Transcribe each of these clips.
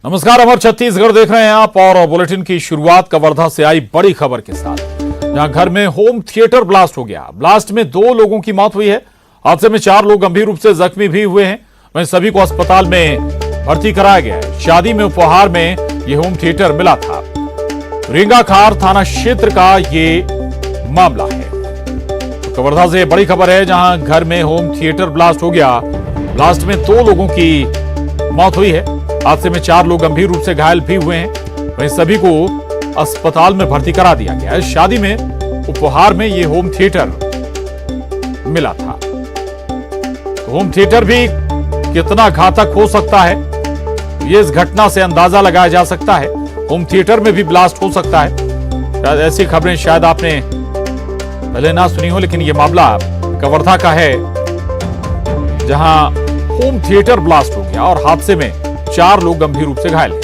नमस्कार, अमर छत्तीसगढ़ देख रहे हैं आप और बुलेटिन की शुरुआत कवर्धा से आई बड़ी खबर के साथ, जहां घर में होम थिएटर ब्लास्ट हो गया। ब्लास्ट में 2 लोगों की मौत हुई है। हादसे में 4 लोग गंभीर रूप से जख्मी भी हुए हैं। वहीं सभी को अस्पताल में भर्ती कराया गया है। शादी में उपहार में ये होम थिएटर मिला था। रेंगाखार थाना क्षेत्र का ये मामला है। तो कवर्धा से बड़ी खबर है, जहां घर में होम थिएटर ब्लास्ट हो गया। ब्लास्ट में 2 लोगों की मौत हुई है। हादसे में 4 लोग गंभीर रूप से घायल भी हुए हैं। वहीं सभी को अस्पताल में भर्ती करा दिया गया है। शादी में उपहार में ये होम थिएटर मिला था। तो होम थिएटर भी कितना घातक हो सकता है, ये इस घटना से अंदाजा लगाया जा सकता है। होम थिएटर में भी ब्लास्ट हो सकता है। ऐसी खबरें शायद आपने पहले ना सुनी हो, लेकिन यह मामला कवर्धा का है, जहां होम थिएटर ब्लास्ट हो गया और हादसे में 4 लोग गंभीर रूप से घायल हैं।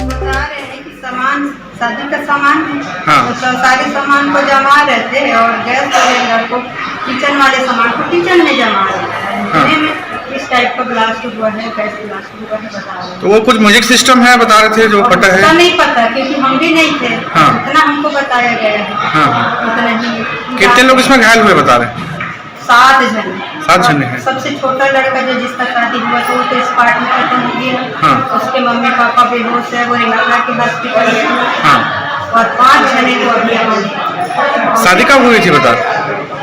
बता रहे हैं कि सामान, शादी का सामान है। हाँ। तो सारे सामान को जमा रहे थे और गैस सिलेंडर को, किचन वाले सामान को किचन में जमा रहे हैं। हाँ। में इस टाइप का ब्लास्ट हुआ है, गैस ब्लास्ट हुआ है, बता रहे हैं। तो वो कुछ म्यूजिक सिस्टम है बता रहे थे जो फटा है। उसका नहीं पता क्योंकि हम भी नहीं थे। हाँ। इतना हमको बताया गया है। हाँ। उतना ही। कितने लोग इसमें घायल हुए बता रहे हैं? 7 जन। 7 जने हैं। सबसे छोटा लड़का जो जिसका शादी हुआ था वो तो इस पार्ट में खत्म हो गया। हाँ। उसके मम्मी पापा बेहोश है, वो रेंगाखा के हॉस्पिटल है। हाँ। और 5 जने को अभी हमारे। शादी कब हुई थी बता?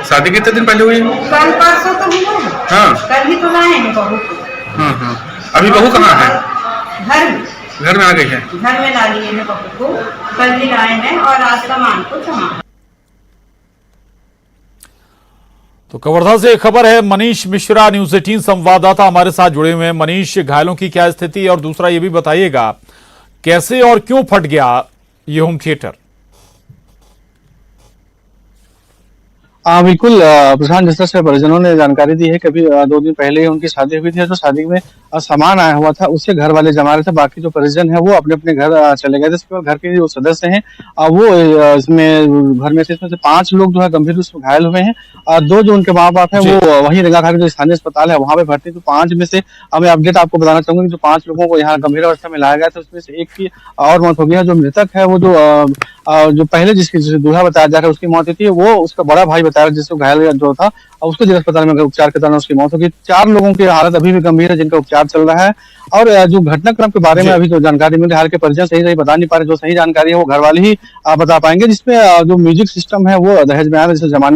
शादी कितने दिन पहले हुई? कल परसों तो हुआ है। हाँ। कल ही तो लाए हैं बहू को। हाँ हाँ। अभी बहू कहाँ है? घर में। घर में आ गई है। घर में ला लिए हैं बहू को, कल ही लाए हैं और आज सामान को जमा। तो कवर्धा से एक खबर है। मनीष मिश्रा, न्यूज 18 संवाददाता हमारे साथ जुड़े हुए हैं। मनीष, घायलों की क्या स्थिति, और दूसरा ये भी बताइएगा कैसे और क्यों फट गया ये होम थिएटर? बिल्कुल, प्रशांत, जिस तरह से परिजनों ने जानकारी दी है कि अभी 2 दिन पहले ही उनकी शादी हुई थी और जो शादी में सामान आया हुआ था उससे घर वाले जमा रहे थे। बाकी जो परिजन है वो अपने अपने घर चले गए थे। इसके बाद घर के जो सदस्य हैं वो इसमें घर में से, इसमें से 5 लोग जो है गंभीर रूप से घायल हुए हैं। 2 जो उनके माँ बाप है वो वहीं रेंगाखार जो स्थानीय अस्पताल है वहां पे भर्ती। तो 5 में से मैं अपडेट आपको बताना चाहूंगा कि जो 5 लोगों को यहाँ गंभीर अवस्था में लाया गया था उसमें से एक की और मौत हो गई है। जो मृतक है वो जो पहले जिसकी दूल्हा बताया जा रहा है उसकी मौत हुई थी, वो उसका बड़ा भाई बताया जिसको घायल जो था उसको जिला अस्पताल में उपचार के दौरान उसकी मौत हो गई। 4 लोगों की हालत अभी भी गंभीर है जिनका उपचार चल रहा है। और जो घटनाक्रम के बारे में अभी जो जानकारी मिली, हाल के परिजन सही बता नहीं पा रहे। जो सही जानकारी है वो घर वाले ही बता पाएंगे, जिसमें जो म्यूजिक सिस्टम है वो दहेज में आया, जिसे जमा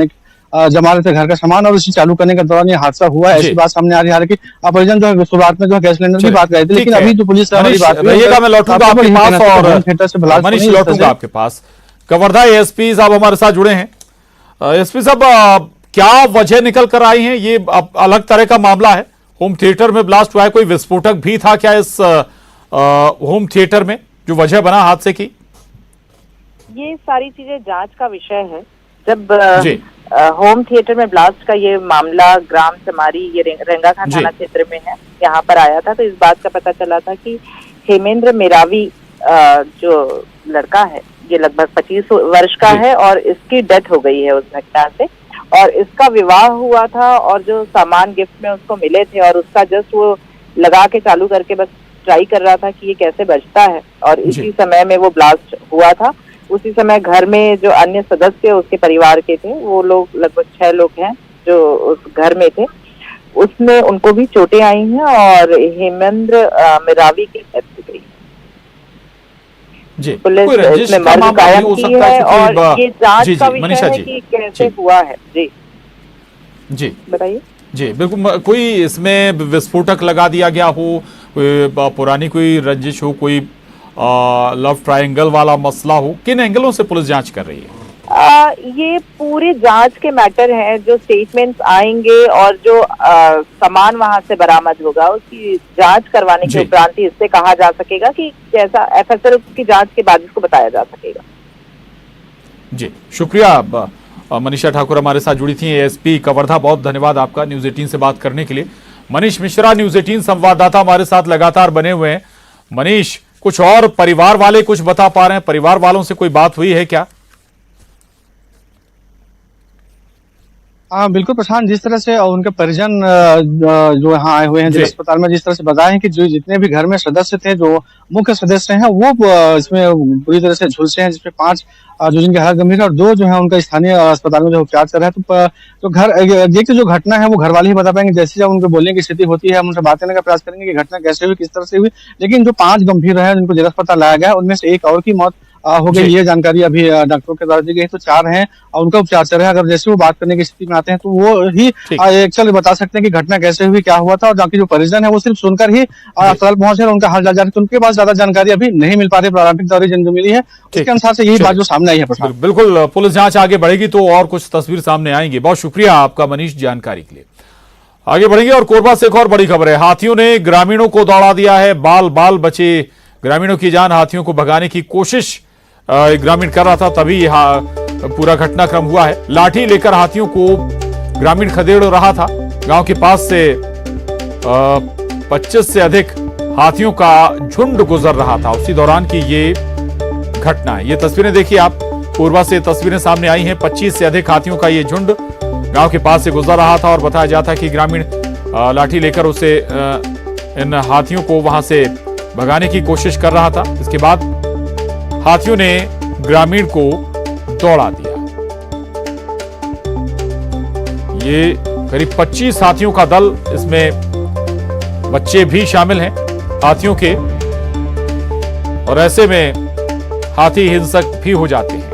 रहे थे घर का सामान, और उसे चालू करने के दौरान ये हादसा हुआ। ऐसी बात सामने आ रही है। हालांकि परिजन जो है शुरुआत में जो है गैस सिलेंडर की बात कर रहे थे, लेकिन अभी जो पुलिस मैं लौटूंगा आपके पास और मनीष लौटूंगा आपके पास। कवर्धा एएसपी साहब हमारे साथ जुड़े हैं। एसपी साहब, क्या वजह निकल कर आई है? ये अलग तरह का मामला है, होम थिएटर में ब्लास्ट हुआ है। कोई विस्फोटक भी था क्या इस होम थिएटर में, जो वजह बना हादसे की? ये सारी चीजें जांच का विषय है। जब होम थिएटर में ब्लास्ट का ये मामला ग्राम समारी, ये रेंगाखा थाना क्षेत्र में है, यहाँ पर आया था, तो इस बात का पता चला था कि हेमेंद्र मेरावी जो लड़का है ये लगभग 25 वर्ष का है और इसकी डेथ हो गई है उस घटना से। और इसका विवाह हुआ था और जो सामान गिफ्ट में उसको मिले थे और उसका जस्ट वो लगा के चालू करके बस ट्राई कर रहा था कि ये कैसे बजता है, और इसी समय में वो ब्लास्ट हुआ था। उसी समय घर में जो अन्य सदस्य उसके परिवार के थे, वो लोग लगभग 6 लोग हैं जो उस घर में थे, उसमें उनको भी चोटें आई हैं और हेमेंद्र मेरावी की डेथ हो गई। पुलिस इसमें मर्ज कायम की है और ये जांच का विषय है कि कैसे हुआ है। जी बताइए। जी बिल्कुल, कोई इसमें विस्फोटक लगा दिया गया हो, पुरानी कोई रंजिश हो, कोई लव ट्रायंगल वाला मसला हो, किन एंगलों से पुलिस जांच कर रही है? ये पूरे जांच के मैटर हैं। जो स्टेटमेंट्स आएंगे और जो सामान वहां से बरामद होगा उसकी जांच करवाने के उपरांत ही इससे कहा जा सकेगा कि कैसा एफएसएल की जांच के बाद इसको बताया जा सकेगा। जी शुक्रिया। मनीषा ठाकुर हमारे साथ जुड़ी थी, एएसपी कवर्धा। बहुत धन्यवाद आपका न्यूज 18 से बात करने के लिए। मनीष मिश्रा, न्यूज 18 संवाददाता, हमारे साथ लगातार बने हुए हैं। मनीष, कुछ और परिवार वाले कुछ बता पा रहे हैं? परिवार वालों से कोई बात हुई है क्या? बिल्कुल प्रशांत, जिस तरह से उनके परिजन जो यहाँ आए हुए हैं जी। जिला अस्पताल में, जिस तरह से बताए हैं कि जो जितने भी घर में सदस्य थे, जो मुख्य सदस्य हैं, वो इसमें पूरी तरह से झुलसे हैं, जिसमें 5 जो जिनकी हालत गंभीर है और 2 जो है उनका स्थानीय अस्पताल में जो उपचार चल रहा है। तो घर देखिए, जो घटना है वो घर वाले ही बता पाएंगे। जैसे जब उनके बोलने की स्थिति होती है, हम उनसे बात करने का प्रयास करेंगे कि घटना कैसे हुई, किस तरह से हुई। लेकिन जो 5 गंभीर है जिनको जिला अस्पताल लाया गया है, उनमें से एक और की मौत हो गई। जी। ये जानकारी अभी डॉक्टरों के द्वारा दी गई है। तो 4 हैं और उनका उपचार चल रहा है। अगर जैसे वो बात करने की स्थिति में आते हैं तो वो ही ठीक। एक्चुअली बता सकते हैं कि घटना कैसे हुई, क्या हुआ था। और बाकी जो परिजन है वो सिर्फ सुनकर ही अस्पताल पहुंचे और उनका हाल जान रहे, तो उनके पास ज्यादा जानकारी अभी नहीं मिल पा रही। प्रारंभिक दौरे जिनको मिली है उसके अनुसार से यही बात जो सामने आई है। प्रशांत, बिल्कुल, पुलिस जांच आगे बढ़ेगी तो और कुछ तस्वीर सामने आएंगी। बहुत शुक्रिया आपका मनीष, जानकारी के लिए। आगे बढ़ेंगे और कोरबा से एक और बड़ी खबर है। हाथियों ने ग्रामीणों को दौड़ा दिया है। बाल बाल बचे ग्रामीणों की जान। हाथियों को भगाने की कोशिश एक ग्रामीण कर रहा था, तभी यह पूरा घटनाक्रम हुआ है। लाठी लेकर हाथियों को ग्रामीण खदेड़ रहा था। गांव के पास से 25 से अधिक हाथियों का झुंड गुजर रहा था। उसी दौरान की ये घटना है। ये तस्वीरें देखिए आप, कोरबा से तस्वीरें सामने आई हैं। 25 से अधिक हाथियों का ये झुंड गांव के पास से गुजर रहा था और बताया जाता है कि ग्रामीण लाठी लेकर उसे इन हाथियों को वहां से भगाने की कोशिश कर रहा था। इसके बाद हाथियों ने ग्रामीण को दौड़ा दिया। ये करीब 25 हाथियों का दल, इसमें बच्चे भी शामिल हैं हाथियों के, और ऐसे में हाथी हिंसक भी हो जाते हैं।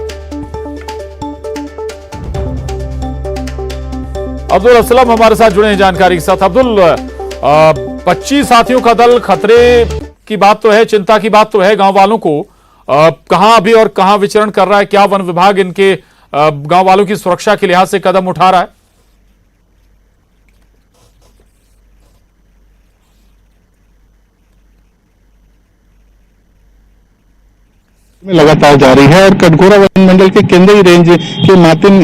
अब्दुल असलम हमारे साथ जुड़े हैं जानकारी के साथ। अब्दुल, 25 हाथियों का दल, खतरे की बात तो है, चिंता की बात तो है गांव वालों को। कहां अभी और कहां विचरण कर रहा है? क्या वन विभाग इनके गांव वालों की सुरक्षा के लिहाज से कदम उठा रहा है? में लगातार जारी है और कटघोरा वन मंडल के केंद्रीय रेंज के मातिन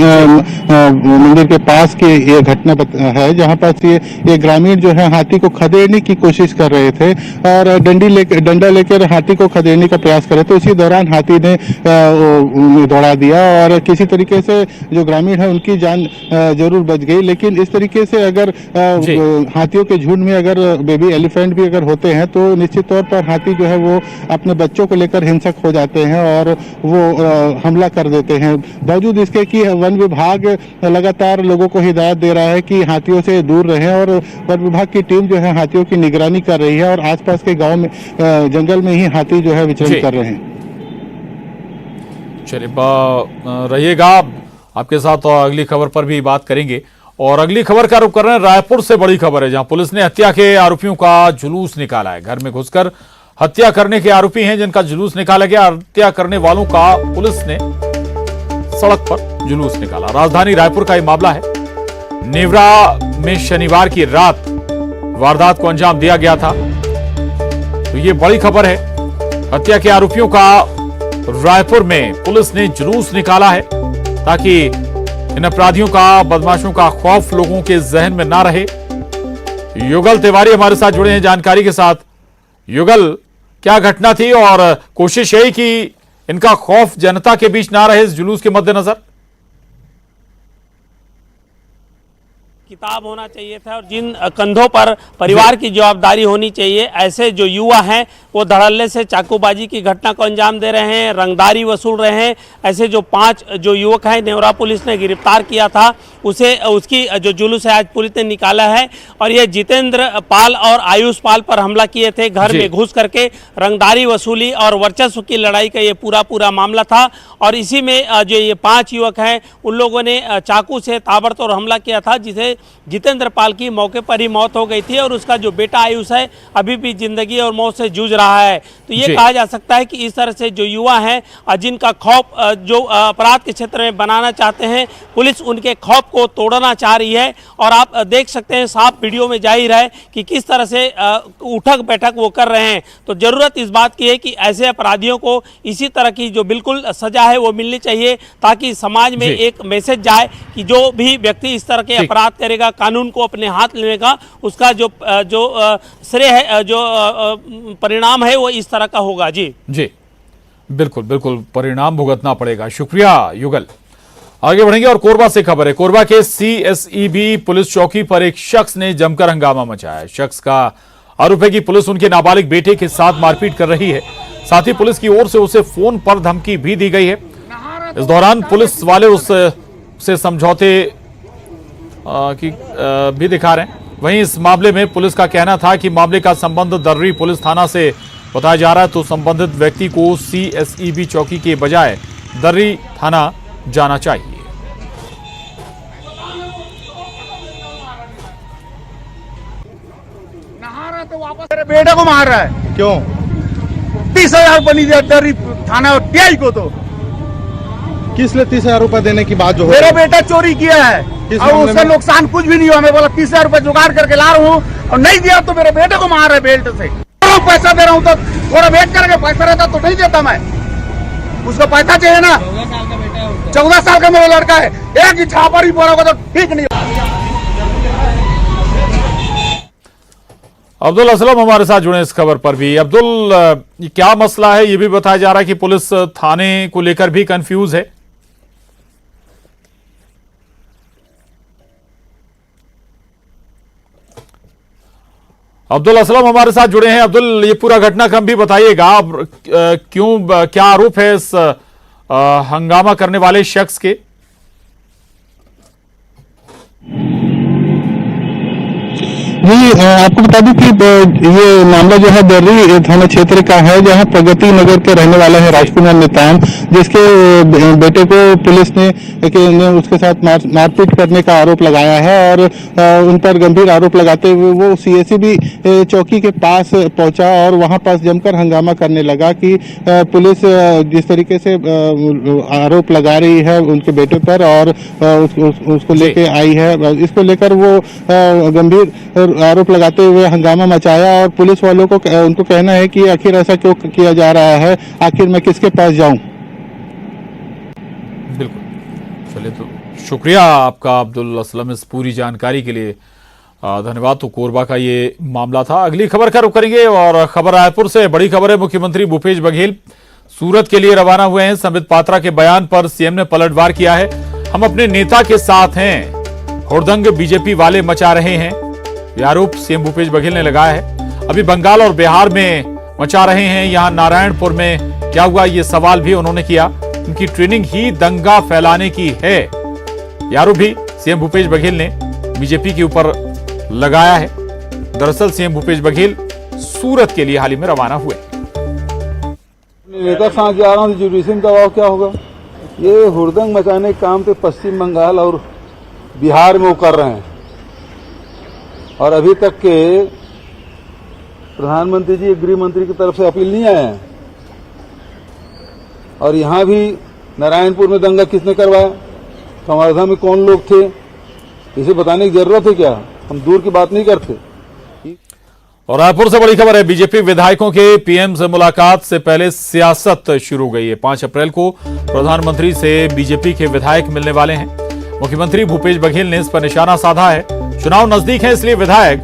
मंदिर के पास की ये घटना है, जहां पर ये ग्रामीण जो है हाथी को खदेड़ने की कोशिश कर रहे थे और डंडा लेकर हाथी को खदेड़ने का प्रयास कर रहे थे। उसी दौरान हाथी ने दौड़ा दिया और किसी तरीके से जो ग्रामीण है उनकी जान जरूर बच गई। लेकिन इस तरीके से अगर हाथियों के झुंड में अगर बेबी एलिफेंट भी अगर होते हैं तो निश्चित तौर पर हाथी जो है वो अपने बच्चों को लेकर हिंसक हो जाते हैं और वो हमला कर देते हैं। बावजूद इसके कि वन विभाग लगातार लोगों को हिदायत दे रहा है कि हाथियों से दूर रहें और वन विभाग की टीम जो है हाथियों की निगरानी कर रही है और आसपास के गांव में जंगल में ही हाथी जो है विचरण कर रहे हैं। चलिए, रहिएगा आपके साथ और अगली खबर पर भी बात करेंगे। और अगली खबर का रुख कर रहे हैं रायपुर से। बड़ी खबर है, जहां पुलिस ने हत्या के आरोपियों का जुलूस निकाला है। घर में घुसकर हत्या करने के आरोपी हैं जिनका जुलूस निकाला गया। हत्या करने वालों का पुलिस ने सड़क पर जुलूस निकाला। राजधानी रायपुर का यह मामला है। नेवरा में शनिवार की रात वारदात को अंजाम दिया गया था। तो ये बड़ी खबर है। हत्या के आरोपियों का रायपुर में पुलिस ने जुलूस निकाला है ताकि इन अपराधियों का, बदमाशों का खौफ लोगों के जहन में ना रहे। युगल तिवारी हमारे साथ जुड़े हैं जानकारी के साथ। युगल, क्या घटना थी और कोशिश यही कि इनका खौफ जनता के बीच ना रहे इस जुलूस के मद्देनजर? किताब होना चाहिए था और जिन कंधों पर परिवार की जवाबदारी होनी चाहिए, ऐसे जो युवा हैं वो धड़ल्ले से चाकूबाजी की घटना को अंजाम दे रहे हैं, रंगदारी वसूल रहे हैं। ऐसे जो 5 जो युवक हैं नेवरा पुलिस ने गिरफ्तार किया था, उसकी जो जुलूस है आज पुलिस ने निकाला है। और ये जितेंद्र पाल और आयुष पाल पर हमला किए थे, घर में घुस करके रंगदारी वसूली और वर्चस्व की लड़ाई का ये पूरा मामला था। और इसी में जो ये 5 युवक हैं उन लोगों ने चाकू से ताबड़तोड़ हमला किया था, जिसे जितेंद्र पाल की मौके पर ही मौत हो गई थी और उसका जो बेटा आयुष है अभी भी जिंदगी और मौत से जूझ रहा है। तो ये कहा जा सकता है कि इस तरह से जो युवा हैं जिनका खौफ जो अपराध के क्षेत्र में बनाना चाहते हैं, पुलिस उनके खौफ को तोड़ना चाह रही है। और आप देख सकते हैं साफ वीडियो में जाहिर है कि किस तरह से उठक बैठक वो कर रहे हैं। तो जरूरत इस बात की है कि ऐसे अपराधियों को इसी तरह की जो बिल्कुल सजा है वो मिलनी चाहिए, ताकि समाज में एक मैसेज जाए कि जो भी व्यक्ति इस तरह के अपराध करेगा, कानून को अपने हाथ लेने का, उसका जो श्रेय है, जो परिणाम है वो इस तरह का होगा। जी बिल्कुल परिणाम भुगतना पड़ेगा। शुक्रिया युगल। आगे बढ़ेंगे और कोरबा से खबर है। कोरबा के सीएसईबी पुलिस चौकी पर एक शख्स ने जमकर हंगामा मचाया। शख्स का आरोप है कि पुलिस उनके नाबालिग बेटे के साथ मारपीट कर रही है। साथ ही पुलिस की ओर से उसे फोन पर धमकी भी दी गई है। इस दौरान पुलिस वाले उससे समझौते की भी दिखा रहे हैं। वहीं इस मामले में पुलिस का कहना था कि मामले का संबंध दर्री पुलिस थाना से बताया जा रहा है, तो संबंधित व्यक्ति को सीएसईबी चौकी के बजाय दर्री थाना जाना चाहिए। नहा रहा तो वापस मेरे बेटे को मार रहा है। क्यों? 30,000 बनी दर्री थाना टीआई को। तो किस लिए 30,000 रुपए देने की बात जो हो मेरा बेटा चोरी किया है और उससे नुकसान कुछ भी नहीं हुआ। मैं बोला 30,000 रुपए जुगाड़ करके ला रहा हूँ और नहीं दिया तो मेरे बेटे को मार रहा है बेल्ट से। पैसा दे रहा हूँ तो थोड़ा वेट करके पैसा रहता तो नहीं देता मैं। उसको पैसा चाहिए ना। 14 साल का मेरा लड़का है, एक ही छापर ही पड़ा होगा तो ठीक नहीं। अब्दुल असलम हमारे साथ जुड़े इस खबर पर भी। अब्दुल, ये क्या मसला है? ये भी बताया जा रहा है कि पुलिस थाने को लेकर भी कंफ्यूज है। अब्दुल असलम हमारे साथ जुड़े हैं। अब्दुल, ये पूरा घटनाक्रम भी बताइएगा। क्यों, क्या आरोप है इस हंगामा करने वाले शख्स के? जी, आपको बता दूं कि ये मामला जो है दर्री थाना क्षेत्र का है, जहां प्रगति नगर के रहने वाला है राजकुमार नेताम, जिसके बेटे को पुलिस ने उसके साथ मारपीट करने का आरोप लगाया है और उन पर गंभीर आरोप लगाते हुए वो सीएसईबी चौकी के पास पहुंचा और वहां पास जमकर हंगामा करने लगा कि पुलिस जिस तरीके से आरोप लगा रही है उनके बेटे पर और उसको लेके आई है, इसको लेकर वो गंभीर आरोप लगाते हुए हंगामा मचाया और पुलिस वालों को उनको कहना है कि आखिर ऐसा क्यों किया जा रहा है, आखिर मैं किसके पास जाऊं। बिल्कुल, चलिए, तो शुक्रिया आपका अब्दुल असलम इस पूरी जानकारी के लिए, धन्यवाद। तो कोरबा का ये मामला था। अगली खबर का रुख करेंगे और खबर रायपुर से। बड़ी खबर है, मुख्यमंत्री भूपेश बघेल सूरत के लिए रवाना हुए हैं। संबित पात्रा के बयान पर सीएम ने पलटवार किया है। हम अपने नेता के साथ हैं, हुड़दंग बीजेपी वाले मचा रहे हैं, यह आरोप सीएम भूपेश बघेल ने लगाया है। अभी बंगाल और बिहार में मचा रहे हैं, यहां नारायणपुर में क्या हुआ, यह सवाल भी उन्होंने किया। उनकी ट्रेनिंग ही दंगा फैलाने की है, यह आरोप भी सीएम भूपेश बघेल ने बीजेपी के ऊपर लगाया है। दरअसल सीएम भूपेश बघेल सूरत के लिए हाल ही में रवाना हुए। नेता साथ जा रहा हूँ, जुडिशियल दबाव क्या होगा? ये हुड़दंग मचाने के काम पे पश्चिम बंगाल और बिहार में वो कर रहे हैं और अभी तक के प्रधानमंत्री जी गृह मंत्री की तरफ से अपील नहीं आया है। और यहाँ भी नारायणपुर में दंगा किसने करवाया, कवर्धा में कौन लोग थे, इसे बताने की जरूरत है क्या? हम दूर की बात नहीं करते। और रायपुर से बड़ी खबर है, बीजेपी विधायकों के पीएम से मुलाकात से पहले सियासत शुरू हो गई है। 5 अप्रैल को प्रधानमंत्री से बीजेपी के विधायक मिलने वाले हैं। मुख्यमंत्री भूपेश बघेल ने इस पर निशाना साधा है। चुनाव नजदीक है, इसलिए विधायक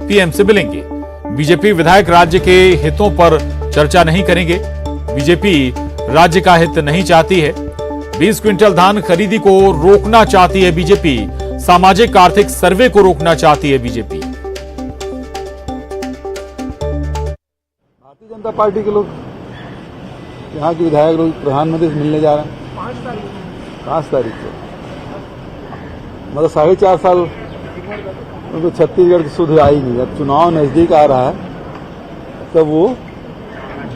पीएम से मिलेंगे। बीजेपी विधायक राज्य के हितों पर चर्चा नहीं करेंगे। बीजेपी राज्य का हित नहीं चाहती है। 20 क्विंटल धान खरीदी को रोकना चाहती है बीजेपी। सामाजिक आर्थिक सर्वे को रोकना चाहती है बीजेपी। भारतीय जनता पार्टी के लोग, यहाँ के विधायक लोग प्रधानमंत्री से मिलने जा रहे हैं 5 तारीख को। मतलब 4.5 साल उनको छत्तीसगढ़ की सुध आई नहीं। अब चुनाव नजदीक आ रहा है तब वो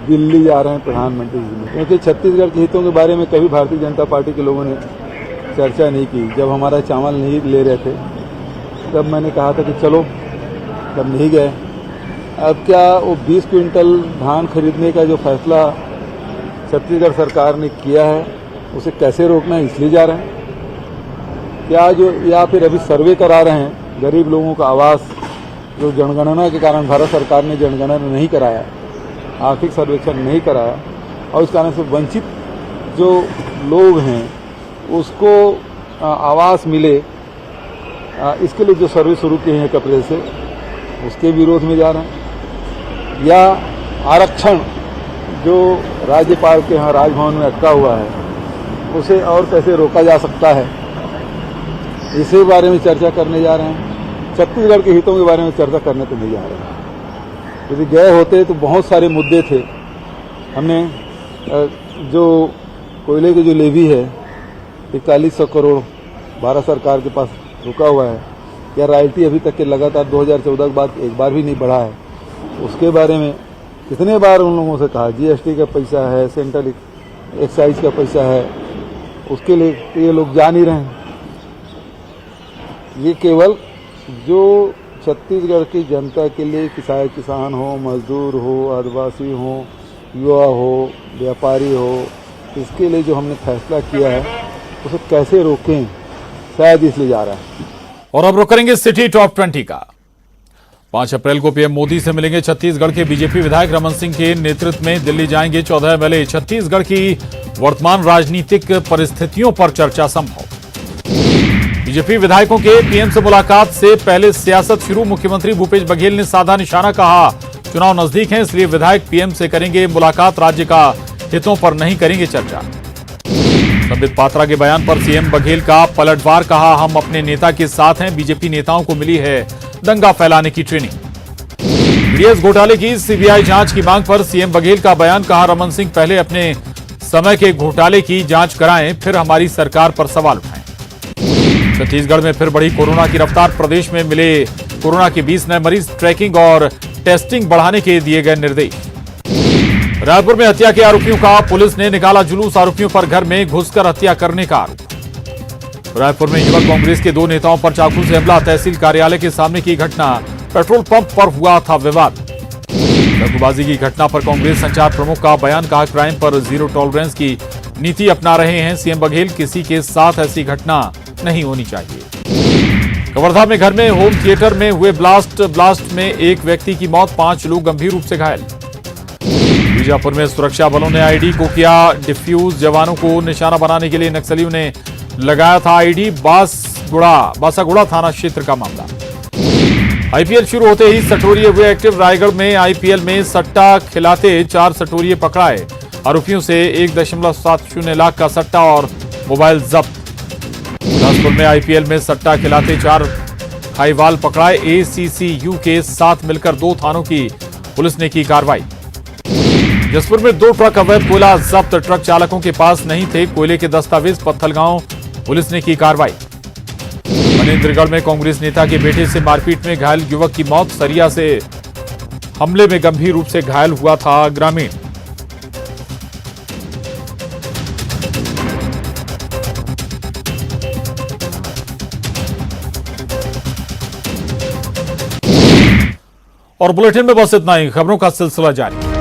दिल्ली जा रहे हैं प्रधानमंत्री जी, क्योंकि छत्तीसगढ़ के हितों के बारे में कभी भारतीय जनता पार्टी के लोगों ने चर्चा नहीं की। जब हमारा चावल नहीं ले रहे थे तब मैंने कहा था कि चलो, तब नहीं गए। अब क्या वो 20 क्विंटल धान खरीदने का जो फैसला छत्तीसगढ़ सरकार ने किया है उसे कैसे रोकना है, इसलिए जा रहे हैं क्या? जो या फिर अभी सर्वे करा रहे हैं गरीब लोगों का आवास, जो जनगणना के कारण भारत सरकार ने जनगणना नहीं कराया, आर्थिक सर्वेक्षण नहीं कराया और इस कारण से वंचित जो लोग हैं उसको आवास मिले, इसके लिए जो सर्वे शुरू किए हैं 1 अप्रैल से, उसके विरोध में जा रहे हैं। या आरक्षण जो राज्यपाल के यहाँ राजभवन में अटका हुआ है उसे और कैसे रोका जा सकता है, इसी बारे में चर्चा करने जा रहे हैं। छत्तीसगढ़ के हितों के बारे में चर्चा करने तो नहीं जा रहे हैं। यदि गए होते तो बहुत सारे मुद्दे थे। हमने जो कोयले की जो लेवी है 4100 करोड़ भारत सरकार के पास रुका हुआ है, या रॉयल्टी अभी तक के लगातार 2014 के बाद एक बार भी नहीं बढ़ा है, उसके बारे में कितने बार उन लोगों से कहा। जीएसटी का पैसा है, सेंट्रल एक्साइज का पैसा है, उसके लिए ये लोग जा नहीं रहे हैं। ये केवल जो छत्तीसगढ़ की जनता के लिए, चाहे किसान हो, मजदूर हो, आदिवासी हो, युवा हो, व्यापारी हो, इसके लिए जो हमने फैसला किया है उसे कैसे रोकें, शायद इसलिए जा रहा है। और अब रुक करेंगे सिटी टॉप 20 का। 5 अप्रैल को पीएम मोदी से मिलेंगे छत्तीसगढ़ के बीजेपी विधायक रमन सिंह के नेतृत्व में दिल्ली जाएंगे 14 एमएलए। छत्तीसगढ़ की वर्तमान राजनीतिक परिस्थितियों पर चर्चा संभव। बीजेपी विधायकों के पीएम से मुलाकात से पहले सियासत शुरू। मुख्यमंत्री भूपेश बघेल ने साधा निशाना, कहा चुनाव नजदीक हैं, इसलिए विधायक पीएम से करेंगे मुलाकात, राज्य का हितों पर नहीं करेंगे चर्चा। संबित पात्रा के बयान पर सीएम बघेल का पलटवार, कहा हम अपने नेता के साथ हैं, बीजेपी नेताओं को मिली है दंगा फैलाने की ट्रेनिंग। पीडीएस घोटाले की सीबीआई जांच की मांग पर सीएम बघेल का बयान, कहा रमन सिंह पहले अपने समय के घोटाले की जांच कराएं, फिर हमारी सरकार पर सवाल उठाएं। छत्तीसगढ़ में फिर बढ़ी कोरोना की रफ्तार। प्रदेश में मिले कोरोना के 20 नए मरीज। ट्रैकिंग और टेस्टिंग बढ़ाने के दिए गए निर्देश। रायपुर में हत्या के आरोपियों का पुलिस ने निकाला जुलूस। आरोपियों पर घर में घुसकर हत्या करने का आरोप। रायपुर में युवक कांग्रेस के 2 नेताओं पर चाकू से हमला। तहसील कार्यालय के सामने की घटना। पेट्रोल पंप पर हुआ था विवाद। चाकूबाजी की घटना पर कांग्रेस संचार प्रमुख का बयान, कहा क्राइम पर जीरो टॉलरेंस की नीति अपना रहे हैं सीएम बघेल, किसी के साथ ऐसी घटना नहीं होनी चाहिए। कवर्धा में घर में होम थिएटर में हुए ब्लास्ट में एक व्यक्ति की मौत, 5 लोग गंभीर रूप से घायल। बीजापुर में सुरक्षा बलों ने आईडी को किया डिफ्यूज। जवानों को निशाना बनाने के लिए नक्सलियों ने लगाया था आईडी। बासागुड़ा थाना क्षेत्र का मामला। आईपीएल शुरू होते ही सटोरिये हुए एक्टिव। रायगढ़ में आईपीएल में सट्टा खिलाते 4 सटोरिये पकड़ाए। आरोपियों से 1.70 लाख का सट्टा और मोबाइल जब्त। बिलासपुर में आईपीएल में सट्टा खिलाते 4 हाईवाल पकड़ाए। एसीसीयू के साथ मिलकर 2 थानों की पुलिस ने की कार्रवाई। जसपुर में 2 ट्रक अवैध कोयला जब्त। ट्रक चालकों के पास नहीं थे कोयले के दस्तावेज। पत्थलगांव पुलिस ने की कार्रवाई। मनेन्द्रगढ़ में कांग्रेस नेता के बेटे से मारपीट में घायल युवक की मौत। सरिया से हमले में गंभीर रूप से घायल हुआ था ग्रामीण। और बुलेटिन में बस इतना ही। खबरों का सिलसिला जारी।